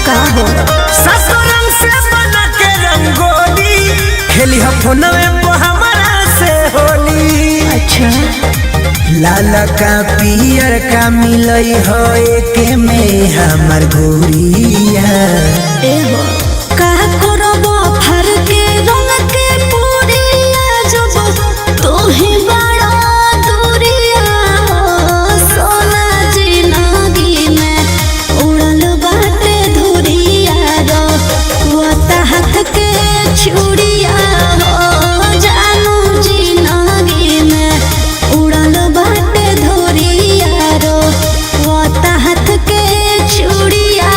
का हो ससुरम से बना के रंगोली खेली फोनवे पे हमारा से होली। अच्छा लाल का पियर का मिलई हो एक में हमर गोरिया। एहो का करबो फर के रंग के पूरिया जब तू ही बड़ा दूरिया सोना जिंदगी में उड़ल बाटे धुरिया रो वो हाथ के छुड़िया हो जानू जिंदगी में उड़ल बाटे धुरिया रो वो हाथ के छुड़िया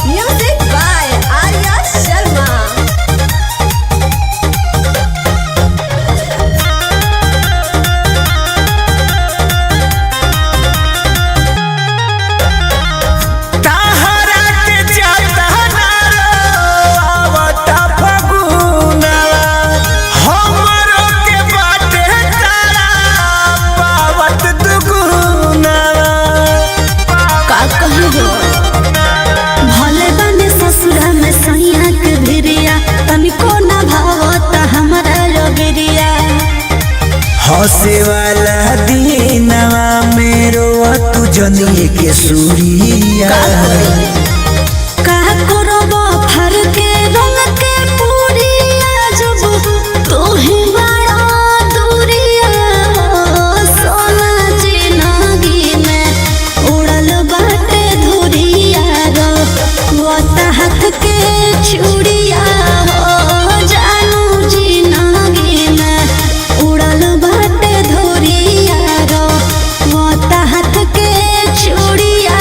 Music by Arya Sharma. ताहरा के जाता ना आवता फगुनवा हमरो के बाटे तारा पावत दुगुनवा। का कहियो भले बने ससुरा में सैया के भिरिया तनिको ना भावता हमरा लोगिरिया। हंसे वाला दीनवा मेरो तू जनिए के सूरिया। का करबो फर के रंग के पूरिया जब तू ही बड़ा दूरिया सोना जिंदगी में उड़ल बाटे धुरिया रो वो हाथ के छुड़िया हो जानू जिंदगी में उड़ल बाटे धुरिया रो वो हाथ के छुड़िया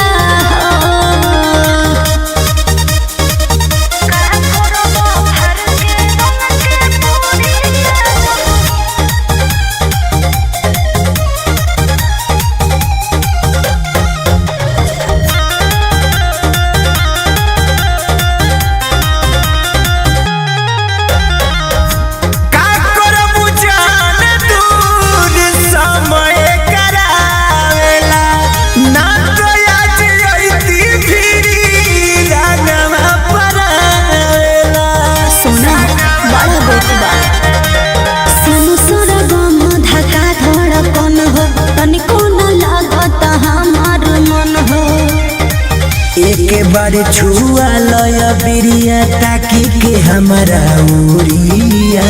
का करबू जान दूर समय करावेला ना तो आज अइती फिरी रंगवा परावेला। सोना बड़ा बेटबा सोनू सोना गम धका धड़कन हो तनिको न लागत हमार मन हो। एक बार छुआ लय बिरिया ताकि के हमारा उरिया।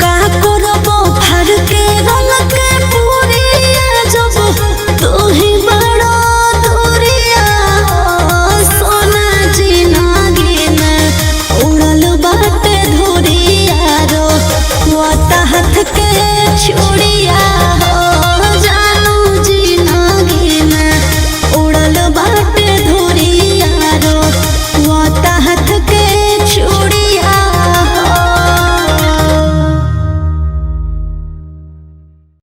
का करबो फर के रंग के पूरिया जब तू ही बड़ा दूरिया सोना जिंदगी में उड़ल बाटे धुरिया रो वो हाथ के छुड़िया